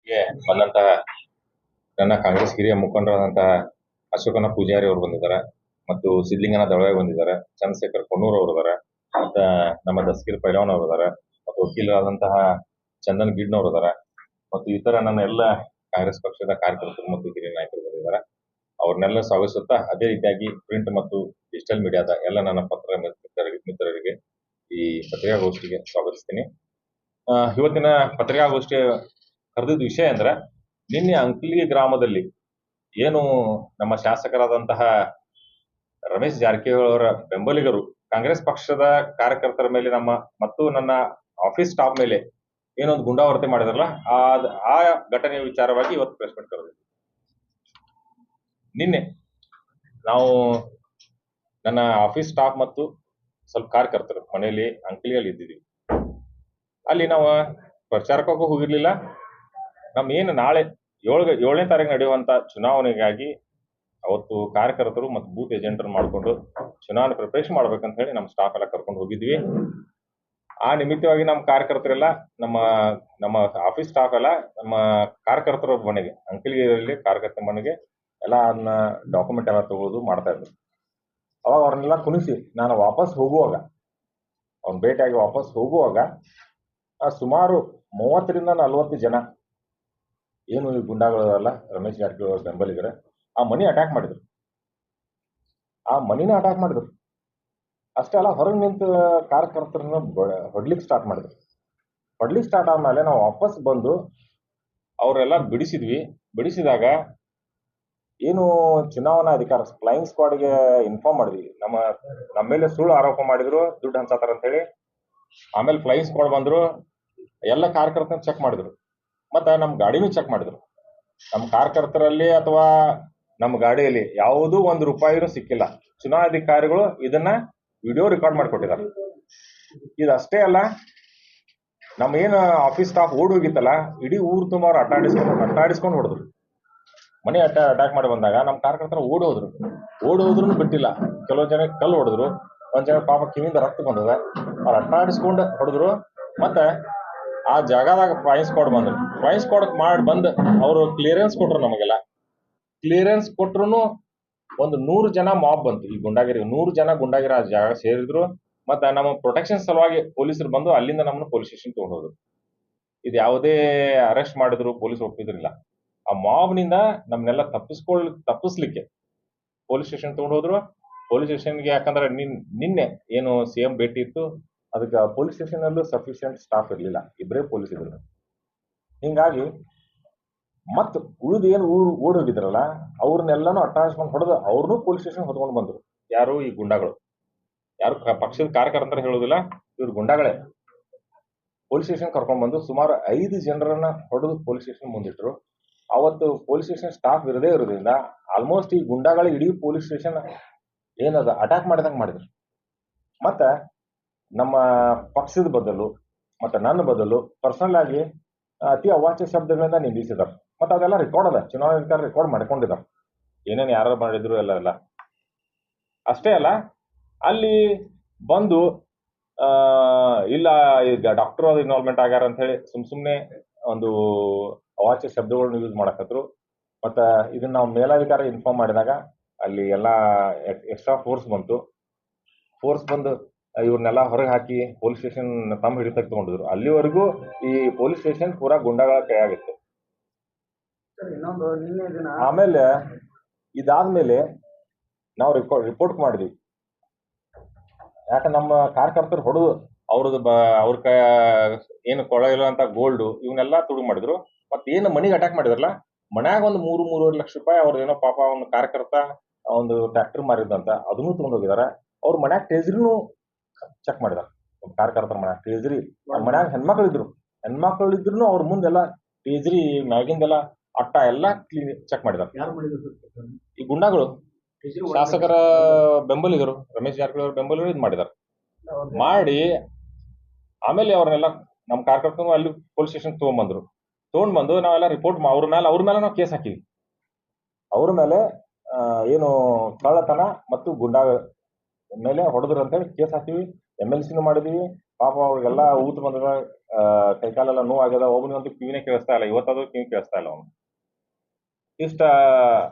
ಗೆ ಬಂದಂತಹ ನನ್ನ ಕಾಂಗ್ರೆಸ್ ಹಿರಿಯ ಮುಖಂಡರಾದಂತಹ ಅಶೋಕನ ಪೂಜಾರಿ ಅವರು ಬಂದಿದ್ದಾರೆ ಮತ್ತು ಸಿದ್ಲಿಂಗನ ದಳವಾಯಿ ಬಂದಿದ್ದಾರೆ, ಚಂದ್ರಶೇಖರ್ ಕೊಣ್ಣೂರ್ ಅವರು ಇದ್ದಾರೆ, ಮತ್ತೆ ನಮ್ಮ ದಸ್ಕೀರ್ ಪೈಲವಾನ್ ಅವರು ಇದ್ದಾರೆ, ಮತ್ತು ವಕೀಲರಾದಂತಹ ಚಂದನ್ ಗಿಡ್ನವರು ಇದ್ದಾರೆ, ಮತ್ತು ಇತರ ನನ್ನ ಎಲ್ಲ ಕಾಂಗ್ರೆಸ್ ಪಕ್ಷದ ಕಾರ್ಯಕರ್ತರು ಮತ್ತು ಹಿರಿಯ ನಾಯಕರು ಬಂದಿದ್ದಾರೆ. ಅವ್ರನ್ನೆಲ್ಲ ಸ್ವಾಗತಿಸುತ್ತಾ ಅದೇ ರೀತಿಯಾಗಿ ಪ್ರಿಂಟ್ ಮತ್ತು ಡಿಜಿಟಲ್ ಮೀಡಿಯಾದ ಎಲ್ಲ ನನ್ನ ಪತ್ರ ಮಿತ್ರರಿಗೆ ಈ ಪತ್ರಿಕಾಗೋಷ್ಠಿಗೆ ಸ್ವಾಗತಿಸ್ತೀನಿ. ಇವತ್ತಿನ ಪತ್ರಿಕಾಗೋಷ್ಠಿ ಕರೆದಿದ್ದ ವಿಷಯ ಅಂದ್ರೆ, ನಿನ್ನೆ ಅಂಕಲಿ ಗ್ರಾಮದಲ್ಲಿ ಏನು ನಮ್ಮ ಶಾಸಕರಾದಂತಹ ರಮೇಶ್ ಜಾರಕಿಹೊಳಿ ಅವರ ಬೆಂಬಲಿಗರು ಕಾಂಗ್ರೆಸ್ ಪಕ್ಷದ ಕಾರ್ಯಕರ್ತರ ಮೇಲೆ ಮತ್ತು ನನ್ನ ಆಫೀಸ್ ಸ್ಟಾಫ್ ಮೇಲೆ ಏನೊಂದು ಗುಂಡಾವರ್ತನೆ ಮಾಡಿದ್ರಲ್ಲ, ಆ ಘಟನೆಯ ವಿಚಾರವಾಗಿ ಇವತ್ತು ಪ್ರೆಸ್ ಮೀಟ್ ಕರೆದಿದ್ವಿ. ನಿನ್ನೆ ನಾವು ನನ್ನ ಆಫೀಸ್ ಸ್ಟಾಫ್ ಮತ್ತು ಸ್ವಲ್ಪ ಕಾರ್ಯಕರ್ತರು ಮನೆಯಲ್ಲಿ ಅಂಕಲಿಯಲ್ಲಿ ಇದ್ದಿದ್ವಿ. ಅಲ್ಲಿ ನಾವು ಪ್ರಚಾರಕ್ಕೂ ಹೋಗಿರ್ಲಿಲ್ಲ. ಏನು ನಾಳೆ 7ನೇ ತಾರೀಕು ನಡೆಯುವಂತ ಚುನಾವಣೆಗಾಗಿ ಅವತ್ತು ಕಾರ್ಯಕರ್ತರು ಮತ್ತು ಬೂತ್ ಏಜೆಂಟರ್ ಮಾಡಿಕೊಂಡು ಚುನಾವಣೆ ಪ್ರಿಪರೇಷನ್ ಮಾಡ್ಬೇಕಂತ ಹೇಳಿ ನಮ್ಮ ಸ್ಟಾಫ್ ಎಲ್ಲ ಕರ್ಕೊಂಡು ಹೋಗಿದ್ವಿ. ಆ ನಿಮಿತ್ತವಾಗಿ ನಮ್ಮ ಕಾರ್ಯಕರ್ತರೆಲ್ಲ ನಮ್ಮ ಆಫೀಸ್ ಸ್ಟಾಫ್ ಎಲ್ಲ ನಮ್ಮ ಕಾರ್ಯಕರ್ತರ ಮನೆಗೆ ಅಂಕಲಿಯಲ್ಲಿ ಕಾರ್ಯಕರ್ತರ ಮನೆಗೆ ಎಲ್ಲ ಅದನ್ನ ಡಾಕ್ಯುಮೆಂಟ್ ಎಲ್ಲ ತಗೊಳ್ಳೋದು ಮಾಡ್ತಾ ಇದ್ರು. ಅವಾಗ ಅವ್ರನ್ನೆಲ್ಲ ಕುಣಿಸಿ ನಾನು ವಾಪಸ್ ಹೋಗುವಾಗ, ಅವ್ನ ಭೇಟಿಯಾಗಿ ವಾಪಸ್ ಹೋಗುವಾಗ ಸುಮಾರು 30ರಿಂದ 40 ಜನ ಏನು ಈ ಗುಂಡಾಗಳಲ್ಲ ರಮೇಶ್ ಜಾರಕಿಹೊಳಿ ಅವ್ರ ಬೆಂಬಲಿಗರ ಆ ಮನಿ ಅಟ್ಯಾಕ್ ಮಾಡಿದ್ರು. ಆ ಮನಿನ ಅಟ್ಯಾಕ್ ಮಾಡಿದ್ರು. ಅಷ್ಟೇ ಅಲ್ಲ, ಹೊರಗೆ ನಿಂತ ಕಾರ್ಯಕರ್ತರನ್ನ ಹೊಡ್ಲಿಕ್ಕೆ ಸ್ಟಾರ್ಟ್ ಮಾಡಿದ್ರು. ಹೊಡ್ಲಿಕ್ಕೆ ಸ್ಟಾರ್ಟ್ ಆದ್ಮೇಲೆ ನಾವು ವಾಪಸ್ ಬಂದು ಅವರೆಲ್ಲ ಬಿಡಿಸಿದ್ವಿ. ಬಿಡಿಸಿದಾಗ ಏನು ಚುನಾವಣಾ ಅಧಿಕಾರ ಫ್ಲೈಯಿಂಗ್ ಸ್ಕ್ವಾಡ್ಗೆ ಇನ್ಫಾರ್ಮ್ ಮಾಡಿದ್ವಿ, ನಮ್ಮ ಮೇಲೆ ಸುಳ್ಳು ಆರೋಪ ಮಾಡಿದ್ರು, ದುಡ್ಡು ಹಂಚಾತಾರ ಅಂತ ಹೇಳಿ. ಆಮೇಲೆ ಫ್ಲೈಯಿಂಗ್ ಸ್ಕ್ವಾಡ್ ಬಂದ್ರು, ಎಲ್ಲ ಕಾರ್ಯಕರ್ತರನ್ನ ಚೆಕ್ ಮಾಡಿದ್ರು, ಮತ್ತೆ ನಮ್ಮ ಗಾಡಿನೂ ಚೆಕ್ ಮಾಡಿದ್ರು. ನಮ್ಮ ಕಾರ್ಯಕರ್ತರಲ್ಲಿ ಅಥವಾ ನಮ್ಮ ಗಾಡಿಯಲ್ಲಿ ಯಾವುದೂ ₹1 ಸಿಕ್ಕಿಲ್ಲ. ಚುನಾವಣಾಧಿಕಾರಿಗಳು ಇದನ್ನ ವಿಡಿಯೋ ರೆಕಾರ್ಡ್ ಮಾಡಿಕೊಟ್ಟಿದ್ದಾರೆ. ಇದಷ್ಟೇ ಅಲ್ಲ, ನಮ್ಮ ಏನು ಆಫೀಸ್ ಸ್ಟಾಫ್ ಓಡಿ ಹೋಗಿತ್ತಲ್ಲ, ಇಡೀ ಊರು ತುಂಬ ಅವ್ರು ಅಟ್ಟಾಡಿಸ್ಕೊಂಡು ಹೊಡೆದ್ರು. ಮನೆ ಅಟ್ಯಾಕ್ ಮಾಡಿ ಬಂದಾಗ ನಮ್ಮ ಕಾರ್ಯಕರ್ತರು ಓಡಿ ಹೋದ್ರು ಬಿಟ್ಟಿಲ್ಲ. ಕೆಲವು ಜನ ಕಲ್ಲು ಹೊಡೆದ್ರು, ಒಂದ್ ಜನ ಪಾಪ ಕಿವಿಯಿಂದ ರಕ್ತ ಬಂದದ, ಅವ್ರು ಅಟ್ಟಾಡಿಸ್ಕೊಂಡು ಹೊಡೆದ್ರು. ಮತ್ತೆ ಆ ಜಾಗದಾಗ ಫ್ಲೈಯಿಂಗ್ ಸ್ಕ್ವಾಡ್ ಬಂದ್ರು. ಫ್ಲೈಯಿಂಗ್ ಸ್ಕ್ವಾಡ್ ಬಂದು ಅವರು ಕ್ಲಿಯರೆನ್ಸ್ ಕೊಟ್ರು. ನಮಗೆಲ್ಲ ಕ್ಲಿಯರೆನ್ಸ್ ಕೊಟ್ರು. ಒಂದು 100 ಜನ ಮಾಬ್ ಬಂತು. ಈ ಗುಂಡಾಗಿರಿ 100 ಜನ ಗುಂಡಾಗಿರಿ ಆ ಜಾಗ ಸೇರಿದ್ರು. ಮತ್ತೆ ನಮ್ಮ ಪ್ರೊಟೆಕ್ಷನ್ ಸಲುವಾಗಿ ಪೊಲೀಸರು ಬಂದು ಅಲ್ಲಿಂದ ನಮ್ಮನ್ನು ಪೊಲೀಸ್ ಸ್ಟೇಷನ್ ತಗೊಂಡೋದ್ರು. ಇದು ಯಾವುದೇ ಅರೆಸ್ಟ್ ಮಾಡಿದ್ರು ಪೊಲೀಸ್ ಒಪ್ಪಿದ್ರಿಲ್ಲ. ಆ ಮಾಬ್ನಿಂದ ನಮ್ಮನ್ನೆಲ್ಲ ತಪ್ಪಿಸ್ಲಿಕ್ಕೆ ಪೊಲೀಸ್ ಸ್ಟೇಷನ್ ತಗೊಂಡೋದ್ರು. ಪೊಲೀಸ್ ಸ್ಟೇಷನ್ಗೆ ಯಾಕಂದ್ರೆ ನಿನ್ನೆ ಏನು CM ಭೇಟಿ ಇತ್ತು, ಅದಕ್ಕೆ ಪೊಲೀಸ್ ಸ್ಟೇಷನ್ ಅಲ್ಲೂ ಸಫಿಶಿಯಂಟ್ ಸ್ಟಾಫ್ ಇರಲಿಲ್ಲ, ಇಬ್ಬರೇ ಪೊಲೀಸ್ ಇದ್ರು. ಹಿಂಗಾಗಿ ಮತ್ ಉಳಿದು ಏನು ಓಡಿ ಹೋಗಿದ್ರಲ್ಲ ಅವ್ರನ್ನೆಲ್ಲಾನು ಅಟ್ಟಾಚ್ಕೊಂಡು ಹೊಡೆದು ಅವ್ರನ್ನೂ ಪೊಲೀಸ್ ಸ್ಟೇಷನ್ ಹೊತ್ಕೊಂಡು ಬಂದ್ರು. ಯಾರು ಈ ಗುಂಡಾಗಳು, ಯಾರು ಪಕ್ಷದ ಕಾರ್ಯಕರ್ತರ ಹೇಳೋದಿಲ್ಲ, ಇವ್ರು ಗುಂಡಾಗಳೇ. ಪೊಲೀಸ್ ಸ್ಟೇಷನ್ ಕರ್ಕೊಂಡ್ ಬಂದು ಸುಮಾರು 5 ಜನರನ್ನ ಹೊಡೆದು ಪೊಲೀಸ್ ಸ್ಟೇಷನ್ ಮುಂದಿಟ್ರು. ಅವತ್ತು ಪೊಲೀಸ್ ಸ್ಟೇಷನ್ ಸ್ಟಾಫ್ ಇರೋದ್ರಿಂದ ಆಲ್ಮೋಸ್ಟ್ ಈ ಗುಂಡಾಗಳ ಇಡೀ ಪೊಲೀಸ್ ಸ್ಟೇಷನ್ ಏನದ ಅಟ್ಯಾಕ್ ಮಾಡಿದಂಗೆ ಮಾಡಿದ್ರು. ಮತ್ತೆ ನಮ್ಮ ಪಕ್ಷದ ಬದಲು ಮತ್ತೆ ನನ್ನ ಬದಲು ಪರ್ಸನಲ್ ಆಗಿ ಅತಿ ಅವಾಚ್ಯ ಶಬ್ದಗಳಿಂದ ನಿಂದಿಸಿದಾರೆ. ಮತ್ತೆ ಅದೆಲ್ಲ ರೆಕಾರ್ಡ್ ಅದ, ಚುನಾವಣಾಧಿಕಾರಿ ರೆಕಾರ್ಡ್ ಮಾಡ್ಕೊಂಡಿದ್ದಾರೆ, ಏನೇನು ಯಾರು ಮಾಡಿದ್ರು ಎಲ್ಲ. ಅಷ್ಟೇ ಅಲ್ಲ, ಅಲ್ಲಿ ಬಂದು ಇಲ್ಲ ಈಗ ಡಾಕ್ಟರ್ ಅದು ಇನ್ವಾಲ್ವ್ಮೆಂಟ್ ಆಗ್ಯಾರ ಅಂತ ಹೇಳಿ ಸುಮ್ನೆ ಒಂದು ಅವಾಚ್ಯ ಶಬ್ದಗಳನ್ನ ಯೂಸ್ ಮಾಡಕತ್ರು. ಮತ್ತೆ ಇದನ್ನ ನಾವು ಮೇಲಾಧಿಕಾರಿ ಇನ್ಫಾರ್ಮ್ ಮಾಡಿದಾಗ ಅಲ್ಲಿ ಎಲ್ಲ ಎಕ್ಸ್ಟ್ರಾ ಫೋರ್ಸ್ ಬಂದು ಇವ್ರನ್ನೆಲ್ಲ ಹೊರಗೆ ಹಾಕಿ ಪೊಲೀಸ್ ಸ್ಟೇಷನ್ ತಮ್ಮ ಹಿಡಿತಕ್ಕೆ ತಗೊಂಡಿದ್ರು. ಅಲ್ಲಿವರೆಗೂ ಈ ಪೊಲೀಸ್ ಸ್ಟೇಷನ್ ಪೂರಾ ಗುಂಡಾಗಳ ಕೈಯಾಗಿತ್ತು. ಆಮೇಲೆ ಇದಾದ್ಮೇಲೆ ನಾವು ರಿಪೋರ್ಟ್ ಮಾಡಿದ್ವಿ. ಯಾಕೆ ನಮ್ಮ ಕಾರ್ಯಕರ್ತರು ಹೊಡೆದು ಅವ್ರ ಏನು ಕೊಳಗಿರುವಂತ ಗೋಲ್ಡ್ ಇವನ್ನೆಲ್ಲ ತುಡುಗು ಮಾಡಿದ್ರು. ಮತ್ತೇನು ಮನಿಗೆ ಅಟ್ಯಾಕ್ ಮಾಡಿದ್ರಲ್ಲ, ಮನ್ಯಾಗ ಒಂದು $3-3.5 ಲಕ್ಷ ಅವ್ರದ್ದೇನೋ ಪಾಪ ಒಂದು ಕಾರ್ಯಕರ್ತ ಒಂದು ಟ್ರ್ಯಾಕ್ಟರ್ ಮಾರಿದಂತ ಅದನ್ನು ತಗೊಂಡೋಗಿದ್ದಾರೆ. ಅವ್ರ ಮನ್ಯಾಗ ಟೇಜ್ರಿನೂ ಚೆಕ್ ಮಾಡಿದಾರೆ. ಕಾರ್ಯಕರ್ತರ ಮನ್ಯಾಗ ಟೇಜ್ರಿ, ಮನ್ಯಾಗ ಹೆಣ್ಮಕ್ಳು ಇದ್ರು ಅವ್ರ ಮುಂದೆಲ್ಲ ಟೇಜ್ರಿ ಮ್ಯಾಗಿಂದೆಲ್ಲ ಅಟ್ಟ ಎಲ್ಲ ಕ್ಲೀನ್ ಚೆಕ್ ಮಾಡಿದಾರೆ. ಈ ಗುಂಡಾಗಳು ಶಾಸಕರ ಬೆಂಬಲಿಗರು, ರಮೇಶ್ ಜಾರಕಿಹೊಳಿ ಅವ್ರ ಬೆಂಬಲಿಗರು ಇದು ಮಾಡಿದಾರೆ. ಮಾಡಿ ಆಮೇಲೆ ಅವ್ರನ್ನೆಲ್ಲ ನಮ್ಮ ಕಾರ್ಯಕರ್ತರು ಅಲ್ಲಿ ಪೊಲೀಸ್ ಸ್ಟೇಷನ್ ತಗೊಂಡ್ ಬಂದು ನಾವೆಲ್ಲ ರಿಪೋರ್ಟ್ ಅವ್ರ ಮೇಲೆ ನಾವು ಕೇಸ್ ಹಾಕಿವಿ. ಅವ್ರ ಮೇಲೆ ಏನು ಕಳ್ಳತನ ಮತ್ತು ಗುಂಡಾ ಮೇಲೆ ಹೊಡೆದ್ರು ಅಂತೇಳಿ ಕೇಸ್ ಹಾಕಿವಿ. MLCನೂ ಮಾಡಿದೀವಿ, ಪಾಪ ಅವ್ರಿಗೆಲ್ಲ ಊತ ಬಂದದ, ಕೈಕಾಲೆಲ್ಲ ನೋವು ಆಗ್ಯದ. ಒಬ್ಬನಿಗಂತೂ ಕಿವಿನೇ ಕೇಳಿಸ್ತಾ ಇಲ್ಲ, ಇವತ್ತಾದ್ರೂ ಕಿವಿ ಕೇಳಿಸ್ತಾ ಇಲ್ಲ ಅವನು. ಇಷ್ಟ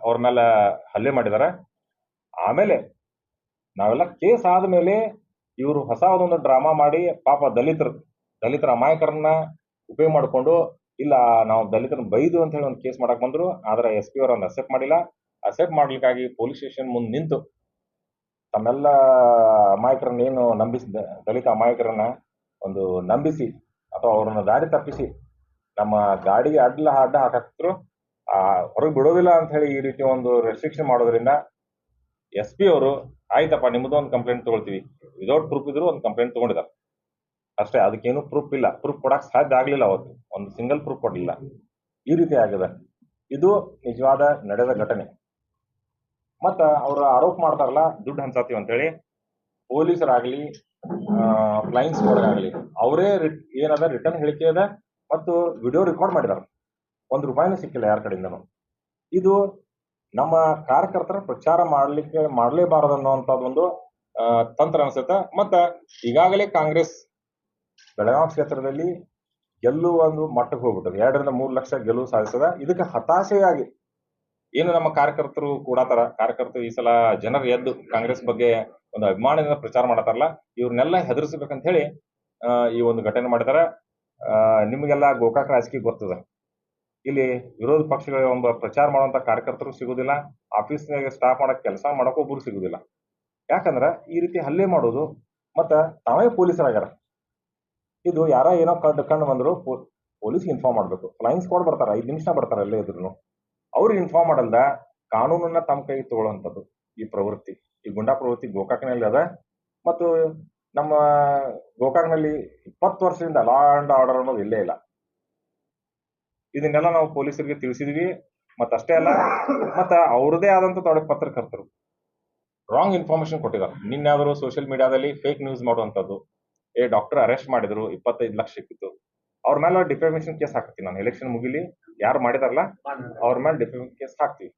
ಅವ್ರ ಮೇಲೆ ಹಲ್ಲೆ ಮಾಡಿದಾರೆ. ಆಮೇಲೆ ನಾವೆಲ್ಲ ಕೇಸ್ ಆದ್ಮೇಲೆ ಇವರು ಹೊಸ ಒಂದು ಡ್ರಾಮಾ ಮಾಡಿ ಪಾಪ ದಲಿತರ ಅಮಾಯಕರನ್ನ ಉಪಯೋಗ ಮಾಡಿಕೊಂಡು, ಇಲ್ಲ ನಾವು ದಲಿತರನ್ನ ಬೈದು ಅಂತ ಹೇಳಿ ಒಂದು ಕೇಸ್ ಮಾಡಕ್ ಬಂದ್ರು. ಆದ್ರೆ SP ಅವರು ಒಂದು ಅಕ್ಸೆಪ್ಟ್ ಮಾಡಿಲ್ಲ. ಅಕ್ಸೆಪ್ಟ್ ಮಾಡ್ಲಿಕ್ಕಾಗಿ ಪೊಲೀಸ್ ಸ್ಟೇಷನ್ ಮುಂದೆ ನಿಂತು ತಮ್ಮೆಲ್ಲ ಅಮಾಯಕರನ್ನ ಏನು ನಂಬಿಸಿದ, ದಲಿತ ಅಮಾಯಕರನ್ನ ಒಂದು ನಂಬಿಸಿ ಅಥವಾ ಅವ್ರನ್ನ ದಾರಿ ತಪ್ಪಿಸಿ ನಮ್ಮ ಗಾಡಿಗೆ ಅಡ್ಡ ಹಾಕಿದ್ರು. ಹೊರಗೆ ಬಿಡೋದಿಲ್ಲ ಅಂತ ಹೇಳಿ ಈ ರೀತಿ ಒಂದು ರೆಸ್ಟ್ರಿಕ್ಷನ್ ಮಾಡೋದ್ರಿಂದ SP ಅವರು ಆಯ್ತಪ್ಪ ನಿಮ್ಮದು ಒಂದು ಕಂಪ್ಲೇಂಟ್ ತಗೊಳ್ತೀವಿ, ವಿದೌಟ್ ಪ್ರೂಫ್ ಇದ್ರು ಒಂದು ಕಂಪ್ಲೇಂಟ್ ತಗೊಂಡಿದ್ದಾರೆ ಅಷ್ಟೇ. ಅದಕ್ಕೇನು ಪ್ರೂಫ್ ಇಲ್ಲ, ಪ್ರೂಫ್ ಕೊಡಕ್ ಸಾಧ್ಯ ಆಗ್ಲಿಲ್ಲ. ಅವತ್ತು ಒಂದು ಸಿಂಗಲ್ ಪ್ರೂಫ್ ಕೊಡಲಿಲ್ಲ. ಈ ರೀತಿ ಆಗಿದೆ. ಇದು ನಿಜವಾದ ನಡೆದ ಘಟನೆ. ಮತ್ತ ಅವ್ರ ಆರೋಪ ಮಾಡ್ತಾರಲ್ಲ ದುಡ್ಡು ಹಂಚಾತೀವಿ ಅಂತ ಹೇಳಿ, ಪೊಲೀಸರಾಗ್ಲಿ ಫ್ಲೈಯಿಂಗ್ ಸ್ಕ್ವಾಡ್ ಆಗ್ಲಿ ಅವರೇ ಏನದ ರಿಟರ್ನ್ ಹೇಳಿಕೆ ಅದ ಮತ್ತು ವಿಡಿಯೋ ರೆಕಾರ್ಡ್ ಮಾಡಿದಾರ. ₹1 ಸಿಕ್ಕಿಲ್ಲ ಯಾರ ಕಡೆಯಿಂದನು. ಇದು ನಮ್ಮ ಕಾರ್ಯಕರ್ತರ ಪ್ರಚಾರ ಮಾಡಲೇಬಾರದು ಅನ್ನುವಂಥದ್ದೊಂದು ತಂತ್ರ ಅನ್ಸುತ್ತೆ. ಮತ್ತ ಈಗಾಗಲೇ ಕಾಂಗ್ರೆಸ್ ಬೆಳಗಾವಿ ಕ್ಷೇತ್ರದಲ್ಲಿ ಗೆಲ್ಲುವ ಒಂದು ಮಟ್ಟಕ್ಕೆ ಹೋಗ್ಬಿಟ್ಟದ. 2-3 ಲಕ್ಷ ಗೆಲುವು ಸಾಧಿಸದ. ಇದಕ್ಕೆ ಹತಾಶೆಯಾಗಿ ಏನು ನಮ್ಮ ಕಾರ್ಯಕರ್ತರು ಕೂಡಾತಾರ, ಕಾರ್ಯಕರ್ತರು ಈ ಸಲ ಜನರು ಎದ್ದು ಕಾಂಗ್ರೆಸ್ ಬಗ್ಗೆ ಒಂದು ಅಭಿಮಾನದಿಂದ ಪ್ರಚಾರ ಮಾಡತಾರಲ್ಲ, ಇವ್ರನ್ನೆಲ್ಲ ಹೆದರ್ಸ್ಬೇಕಂತ ಹೇಳಿ ಈ ಒಂದು ಘಟನೆ ಮಾಡಿದಾರ. ನಿಮಗೆಲ್ಲ ಗೋಕಾಕ್ ರಾಜಕೀಯ ಗೊತ್ತದ. ಇಲ್ಲಿ ವಿರೋಧ ಪಕ್ಷಗಳ ಒಂದು ಪ್ರಚಾರ ಮಾಡುವಂತ ಕಾರ್ಯಕರ್ತರು ಸಿಗುದಿಲ್ಲ, ಆಫೀಸ್ನಾಗ ಸ್ಟಾಫ್ ಮಾಡಕ್ ಕೆಲಸ ಮಾಡಕ್ ಒಬ್ರು ಸಿಗುದಿಲ್ಲ. ಯಾಕಂದ್ರ ಈ ರೀತಿ ಹಲ್ಲೆ ಮಾಡೋದು ಮತ್ತ ತಾವೇ ಪೊಲೀಸರಾಗ್ಯಾರ. ಇದು ಯಾರ ಏನೋ ಕಂಡು ಬಂದ್ರು ಪೊಲೀಸ್ಗೆ ಇನ್ಫಾರ್ಮ್ ಮಾಡ್ಬೇಕು. ಫ್ಲೈಯಿಂಗ್ ಸ್ಕ್ವಾಡ್ ಬರ್ತಾರ, 5 ನಿಮಿಷ ಬರ್ತಾರ ಅಲ್ಲೇ ಇದ್ರು. ಅವ್ರಿಗೆ ಇನ್ಫಾರ್ಮ್ ಮಾಡಲ್ದ ಕಾನೂನನ್ನ ತಮ್ಮ ಕೈ ತಗೊಳ್ಳುವಂಥದ್ದು ಈ ಪ್ರವೃತ್ತಿ, ಈ ಗುಂಡಾ ಪ್ರವೃತ್ತಿ ಗೋಕಾಕ್ನಲ್ಲಿ ಅದ. ಮತ್ತು ನಮ್ಮ ಗೋಕಾಕ್ನಲ್ಲಿ 20 ವರ್ಷದಿಂದ ಲಾ ಅಂಡ್ ಆರ್ಡರ್ ಅನ್ನೋದು ಇಲ್ಲೇ ಇಲ್ಲ. ಇದನ್ನೆಲ್ಲ ನಾವು ಪೊಲೀಸರಿಗೆ ತಿಳಿಸಿದ್ವಿ. ಅಷ್ಟೇ ಅಲ್ಲ, ಮತ್ತ ಅವ್ರದೇ ಆದಂತ ದೊಡ್ಡ ಪತ್ರಕರ್ತರು ರಾಂಗ್ ಇನ್ಫಾರ್ಮೇಶನ್ ಕೊಟ್ಟಿದ್ದಾರೆ. ನಿನ್ಯಾದ್ರು ಸೋಷಿಯಲ್ ಮೀಡಿಯಾದಲ್ಲಿ ಫೇಕ್ ನ್ಯೂಸ್ ಮಾಡುವಂತದ್ದು, ಡಾಕ್ಟರ್ ಅರೆಸ್ಟ್ ಮಾಡಿದ್ರು, 25 ಲಕ್ಷ ಸಿಕ್ಕಿತ್ತು, ಅವ್ರ ಮೇಲೆ ಡಿಫೇಮೇಷನ್ ಕೇಸ್ ಹಾಕ್ತೀವಿ. ನಾನು ಎಲೆಕ್ಷನ್ ಮುಗಿಲಿ, ಯಾರು ಮಾಡಿದಾರಲ್ಲ ಅವ್ರ ಮೇಲೆ ಡಿಫೇಮೇಷನ್ ಕೇಸ್ ಹಾಕ್ತೀವಿ.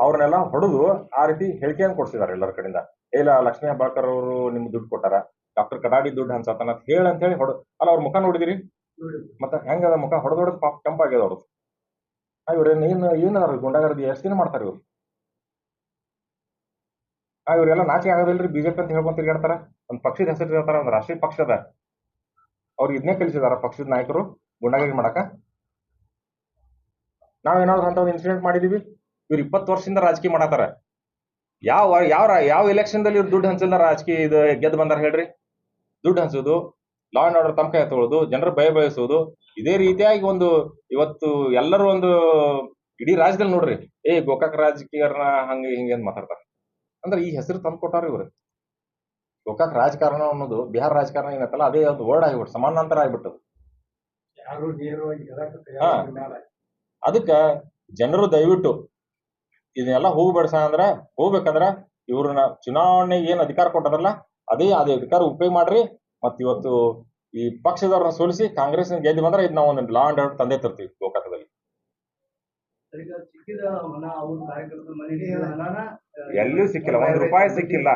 ಅವ್ರನ್ನೆಲ್ಲ ಹೊಡೆದು ಆ ರೀತಿ ಹೇಳಿಕೆಯನ್ನು ಕೊಡ್ಸಿದಾರೆ ಎಲ್ಲರ ಕಡೆಯಿಂದ. ಇಲ್ಲ ಲಕ್ಷ್ಮೀ ಹೆಬ್ಬಾಳ್ಕರ್ ಅವರು ನಿಮ್ಗೆ ದುಡ್ಡು ಕೊಟ್ಟಾರ, ಡಾಕ್ಟರ್ ಕಡಾಡಿ ದುಡ್ಡು ಹಂಚತಾನ ಅಂತ ಹೇಳಿ ಅಲ್ಲ ಅವ್ರ ಮುಖ ನೋಡಿದಿರಿ? ಮತ್ತೆ ಹೆಂಗದ ಮುಖ ಹೊಡೆದೊಡೆದ್ ಪಾಪ ಕೆಂಪಾಗ್ಯದ ಅವ್ರದ್ದು. ಇವ್ರೇನ್ ಏನದಾರ ಗುಂಡಾಗರ್ದಿ ಎಷ್ಟು ದಿನ ಮಾಡ್ತಾರ ಇವ್ರು? ಇವ್ರೆಲ್ಲ ನಾಚಿಕೆ ಆಗೋದಿಲ್ರಿ? ಬಿಜೆಪಿ ಅಂತ ಹೇಳ್ಕೊಂತ ತಿರ್ಗಾಡ್ತಾರ. ಒಂದ್ ಪಕ್ಷದ ಹೆಸರು ಹೇಳ್ತಾರ, ಒಂದ್ ರಾಷ್ಟ್ರೀಯ ಪಕ್ಷ ಅದ. ಅವ್ರಿಗೆ ಇದನ್ನೇ ಕಲಿಸಿದಾರ ಪಕ್ಷದ ನಾಯಕರು ಗುಂಡಾಗಿರಿ ಮಾಡಕ. ನಾವೇನಾದ್ರು ಅಂತ ಒಂದು ಇನ್ಸಿಡೆಂಟ್ ಮಾಡಿದೀವಿ? ಇವ್ರು 20 ವರ್ಷದಿಂದ ರಾಜಕೀಯ ಮಾಡತಾರ. ಯಾವ ಎಲೆಕ್ಷನ್ ದಲ್ಲಿ ಇವ್ರು ದುಡ್ಡು ಹಂಚಿಲ್ಲ ರಾಜಕೀಯ ಇದು ಗೆದ್ದು ಬಂದಾರ ಹೇಳ್ರಿ? ದುಡ್ಡು ಹಂಚೋದು, ಲಾ ಅಂಡ್ ಆರ್ಡರ್ ತಮ್ಮ ಕೈ ತಗೊಳ್ಳೋದು, ಜನರ ಭಯ ಬಯಸೋದು, ಇದೇ ರೀತಿಯಾಗಿ ಒಂದು ಇವತ್ತು ಎಲ್ಲರೂ ಒಂದು ಇಡೀ ರಾಜ್ಯದಲ್ಲಿ ನೋಡ್ರಿ, ಗೋಕಾಕ್ ರಾಜಕೀಯರನ್ನ ಹಂಗೆ ಹಿಂಗೆ ಅಂತ ಮಾತಾಡ್ತಾರ. ಅಂದ್ರೆ ಈ ಹೆಸರು ತಂದು ಕೊಟ್ಟಾರ ಇವ್ರು. ಗೋಕಾಕ್ ರಾಜಕಾರಣ ಅನ್ನೋದು ಬಿಹಾರ ರಾಜಕಾರಣ ಏನತ್ತಲ್ಲ, ಅದೇ ಒಂದು ವರ್ಡ್ ಆಗಿಬಿಟ್ಟು ಸಮಾನಾಂತರ ಆಗ್ಬಿಟ್ಟದು. ಅದಕ್ಕ ಜನರು ದಯವಿಟ್ಟು ಇದನ್ನೆಲ್ಲ ಹೋಗ್ಬೇಕಂದ್ರ ಇವ್ರನ್ನ ಚುನಾವಣೆಗೆ ಏನ್ ಅಧಿಕಾರ ಕೊಟ್ಟದಲ್ಲ ಅದೇ ಅಧಿಕಾರ ಉಪಯೋಗ ಮಾಡ್ರಿ. ಮತ್ ಇವತ್ತು ಈ ಪಕ್ಷದವ್ರನ್ನ ಸೋಲಿಸಿ ಕಾಂಗ್ರೆಸ್ ಗೆದ್ದು ಬಂದ್ರೆ ಇದು ನಾವು ಒಂದು ಲಾ ಅಂಡ್ ಆರ್ಡರ್ ತಂದೆ ತರ್ತೀವಿ ಗೋಕಾಕದಲ್ಲಿ. ಎಲ್ಲೂ ಸಿಕ್ಕಿಲ್ಲ, ₹1 ಸಿಕ್ಕಿಲ್ಲ.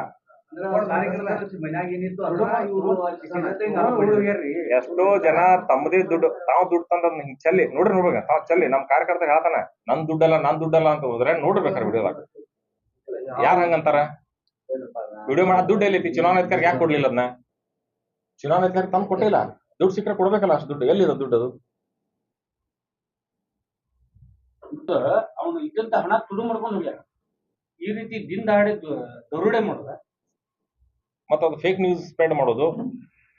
ಎಷ್ಟೋ ಜನ ತಮ್ಮದೇ ದುಡ್ಡು ತಾವ್ ದುಡ್ಡು ತಂದ ಚೆಲ್ಲಿ ನೋಡ್ಬೇಕು. ತಾವ್ ಚೆಲ್ಲಿ ನಮ್ ಕಾರ್ಯಕರ್ತ ಹೇಳ್ತಾನ ನನ್ ದುಡ್ಡಲ್ಲ ಅಂತ ಹೋದ್ರೆ ನೋಡ್ಬೇಕಾರೆ ವಿಡಿಯೋದಾಗ ಯಾರ ಹಂಗಂತಾರ? ವಿಡಿಯೋ ಮಾಡ ದುಡ್ಡು ಎಲ್ಲೈತಿ? ಚುನಾವಣಾ ಅಧಿಕಾರಿಗೆ ಯಾಕೆ ಕೊಡ್ಲಿಲ್ಲ? ಅದನ್ನ ಚುನಾವಣಾ ಅಧಿಕಾರಿ ತಂದು ಕೊಟ್ಟಿಲ್ಲ. ದುಡ್ಡು ಸಿಕ್ಕರೆ ಕೊಡ್ಬೇಕಲ್ಲ, ಅಷ್ಟು ದುಡ್ಡು ಎಲ್ಲಿದೆ ದುಡ್ಡು? ಅದು ಅವನು ಇದ್ದಂತ ಹಣ ತುಡು ಮಾಡ್ಕೊಂಡು ಹೋಗ್ಯಾರ. ಈ ರೀತಿ ದಿಂದಾಡಿ ದರೋಡೆ ಮಾಡೋದ ಮತ್ತೆ ಅದು ಫೇಕ್ ನ್ಯೂಸ್ ಸ್ಪ್ರೆಡ್ ಮಾಡೋದು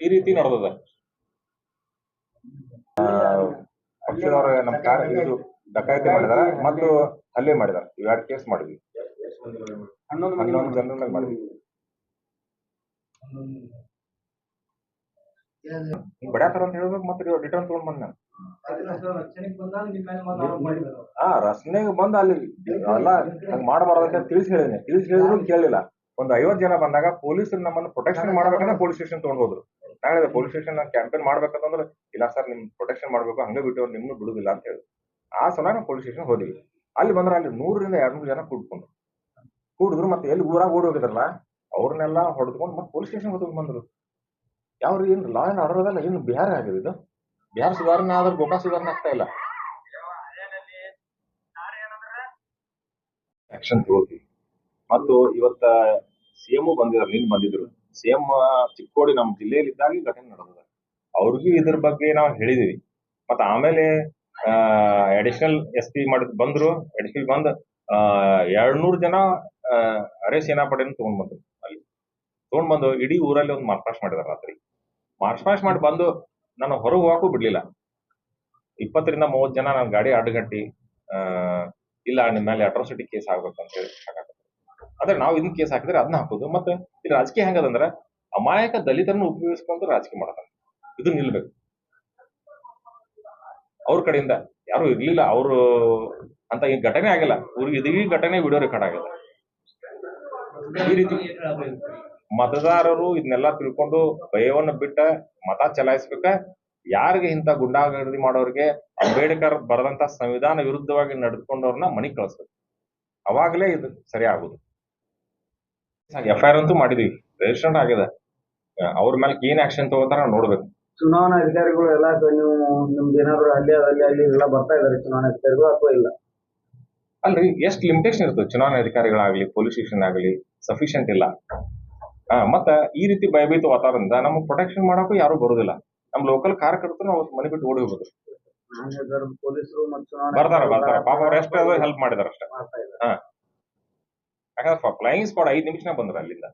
ಈ ರೀತಿ ನಡೆದದ. ಪಕ್ಷದವ್ರ ನಮ್ ಇದು ಡಕಾಯಿತಿ ಮಾಡಿದಾರ ಮತ್ತು ಹಲ್ಲೆ ಮಾಡಿದಾರ. ಇವೆರಡು ಕೇಸ್ ಮಾಡಿದ್ವಿ, 11 ಜನರ ಮೇಲೆ ಮಾಡಿದ್ವಿ. ಬಡ್ಯಾತಾರ ಅಂತ ಹೇಳ್ಬೇಕು, ಮತ್ತೆ ರಿಟರ್ನ್ ತಗೊಂಡ್ ಬಂದ ರಸ್ನೆಗೆ ಬಂದು ಅಲ್ಲಿ ಎಲ್ಲ ಹಂಗ್ ಮಾಡಬಾರ್ದಂತ ತಿಳಿಸಿ ಹೇಳಿದ್ರು ಕೇಳಲಿಲ್ಲ. ಒಂದು 50 ಜನ ಬಂದಾಗ ಪೊಲೀಸರು ನಮ್ಮನ್ನು ಪ್ರೊಟೆಕ್ಷನ್ ಮಾಡ್ಬೇಕಂದ್ರೆ ಪೊಲೀಸ್ ಸ್ಟೇಷನ್ ತಗೊಂಡ್ ಹೋದ್ರು. ನಾಳೆ ಪೊಲೀಸ್ ಸ್ಟೇಷನ್ ಕ್ಯಾಂಪೇನ್ ಮಾಡ್ಬೇಕಂತಂದ್ರೆ ಇಲ್ಲ ಸರ್ ನಿಮ್ ಪ್ರೊಟೆಕ್ಷನ್ ಮಾಡ್ಬೇಕು, ಹಂಗೆ ಬಿಟ್ಟು ನಿಮ್ನು ಬಿಡುದಿಲ್ಲ ಅಂತ ಹೇಳಿ ಆ ಸಲ ನಾವು ಪೊಲೀಸ್ ಸ್ಟೇಷನ್ ಹೋದಿವಿ. ಅಲ್ಲಿ ಬಂದ್ರೆ ಅಲ್ಲಿ 100 ರಿಂದ 200 ಜನ ಕೂಡ್ಕೊಂಡ್ರು. ಕೂಡಿದ್ರು ಮತ್ತೆ ಎಲ್ಲಿ ಊರಾಗ ಓಡಿ ಹೋಗಿದ್ರಲ್ಲ ಅವ್ರನ್ನೆಲ್ಲ ಹೊಡೆದ್ಕೊಂಡು ಮತ್ತೆ ಪೊಲೀಸ್ ಸ್ಟೇಷನ್ ಹೊತ್ಕೊಂಡ್ ಬಂದ್ರು. ಯಾವ್ದು ಏನು ಲಾ ಅಂಡ್ ಆರ್ಡರ್ ಅದಲ್ಲ, ಏನು ಬಿಹಾರ ಆಗಿದೆ ಇದು. ಬಿಹಾರ ಸುಧಾರಣೆ ಆದ್ರೆ ಗೋಕಾ ಸುಧಾರಣೆ ಆಗ್ತಾ ಇಲ್ಲ. ಆಕ್ಷನ್ ತಗೋತೀವಿ. ಮತ್ತು ಇವತ್ತ ಸಿಎಂ ಬಂದಿದ್ರು, ನಿನ್ ಬಂದಿದ್ರು. ಸಿಎಂ ಚಿಕ್ಕೋಡಿ ನಮ್ಮ ಜಿಲ್ಲೆಯಲ್ಲಿ ಇದ್ದಾಗ ಈ ಘಟನೆ ನಡೆದಿದೆ. ಅವ್ರಿಗೂ ಇದ್ರ ಬಗ್ಗೆ ನಾವು ಹೇಳಿದೀವಿ. ಮತ್ತ ಆಮೇಲೆ ಅಡಿಷನಲ್ SP ಬಂದ್ರು. ಅಡಿಷನಲ್ ಬಂದ್ 200 ಜನ ಅರೆ ಸೇನಾಪಡೆಯನ್ನು ತಗೊಂಡ್ ಬಂದ್ರು. ಅಲ್ಲಿ ತಗೊಂಡ್ ಬಂದು ಇಡೀ ಊರಲ್ಲಿ ಒಂದು ಮಾರ್ಚ್ ಪಾಸ್ಟ್ ಮಾಡಿದಾರೆ. ರಾತ್ರಿ ಮಾರ್ಚ್ ಪಾಸ್ಟ್ ಮಾಡಿ ಬಂದು ನಾನು ಹೊರಗೆ ಹೋಗಕ್ಕೂ ಬಿಡ್ಲಿಲ್ಲ. 20 ರಿಂದ 30 ಜನ ನನ್ನ ಗಾಡಿ ಅಡ್ಡಗಟ್ಟಿ ಇಲ್ಲ ನಿಮ್ಮ ಮೇಲೆ ಅಟ್ರಾಸಿಟಿ ಕೇಸ್ ಆಗ್ಬೇಕಂತ ಹೇಳಿ ಹಾಕತ್ತಾರೆ. ಆದ್ರೆ ನಾವು ಇದನ್ನ ಕೇಸ್ ಹಾಕಿದ್ರೆ ಅದನ್ನ ಹಾಕೋದು. ಮತ್ತೆ ಇಲ್ಲಿ ರಾಜಕೀಯ ಹೆಂಗದಂದ್ರ ಅಮಾಯಕ ದಲಿತರನ್ನು ಉಪಯೋಗಿಸ್ಕೊಂಡು ರಾಜಕೀಯ ಮಾಡತಾನೆ. ಇದು ನಿಲ್ಬೇಕು. ಅವ್ರ ಕಡೆಯಿಂದ ಯಾರು ಇರ್ಲಿಲ್ಲ, ಅವರು ಅಂತ ಈ ಘಟನೆ ಆಗಿಲ್ಲ. ಊರಿಗೆ ಇದೀ ಘಟನೆ ವಿಡಿಯೋ ರೆಕಾರ್ಡ್ ಆಗಿದೆ. ಈ ರೀತಿ ಮತದಾರರು ಇದನ್ನೆಲ್ಲ ತಿಳ್ಕೊಂಡು ಭಯವನ್ನು ಬಿಟ್ಟ ಮತ ಚಲಾಯಿಸ್ಬೇಕ. ಯಾರಿಗೆ ಇಂಥ ಗುಂಡಾಗರ್ದಿ ಮಾಡೋರಿಗೆ ಅಂಬೇಡ್ಕರ್ ಬರೆದಂತ ಸಂವಿಧಾನ ವಿರುದ್ಧವಾಗಿ ನಡೆದುಕೊಂಡವ್ರನ್ನ ಮನೆಗೆ ಕಳಿಸ್ಬೇಕು. ಅವಾಗಲೇ ಇದು ಸರಿ ಆಗುದು. FIR ಅಂತೂ ಮಾಡಿದೀವಿ, ರಿಜಿಸ್ಟರ್ ಆಗಿದೆ. ಅವ್ರ ಮೇಲೆ ಏನ್ ಆಕ್ಷನ್ ತಗೋತಾರ ನೋಡ್ಬೇಕು. ಚುನಾವಣಾ ಅಧಿಕಾರಿಗಳು ಎಲ್ಲ ನೀವು ನಿಮ್ದು ಏನಾದ್ರು ಅಲ್ಲಿ ಎಲ್ಲ ಬರ್ತಾ ಇದಾರೆ ಚುನಾವಣಾ ಅಧಿಕಾರಿಗಳು ಅಥವಾ ಇಲ್ಲ? ಅಲ್ರಿ, ಎಷ್ಟು ಲಿಮಿಟೇಷನ್ ಇರ್ತದೆ. ಚುನಾವಣಾ ಅಧಿಕಾರಿಗಳಾಗ್ಲಿ, ಪೊಲೀಸ್ ಸ್ಟೇಷನ್ ಆಗಲಿ ಸಫಿಶಿಯಂಟ್ ಇಲ್ಲ. ಮತ್ತ ಈ ರೀತಿ ಭಯಭೀತ ವಾತಾವರಣದಿಂದ ನಮಗೆ ಪ್ರೊಟೆಕ್ಷನ್ ಮಾಡಕ್ಕೂ ಯಾರು ಬರುದಿಲ್ಲ. ನಮ್ ಲೋಕಲ್ ಕಾರ್ಯಕರ್ತರು ನಾವು ಮನೆ ಬಿಟ್ಟು ಓಡಿ ಹೋಗುದು. ಪೊಲೀಸರು ಬರ್ತಾರ ಪಾಪ ಅವ್ರ ಎಷ್ಟು ಹೆಲ್ಪ್ ಮಾಡಿದಾರ ಅಷ್ಟೇ. ಯಾಕಂದ್ರೆ ಫ್ಲೈಯಿಂಗ್ ಸ್ಕ್ವಾಡ್ 5 ನಿಮಿಷ ಬಂದ್ರ ಅಲ್ಲಿಂದ.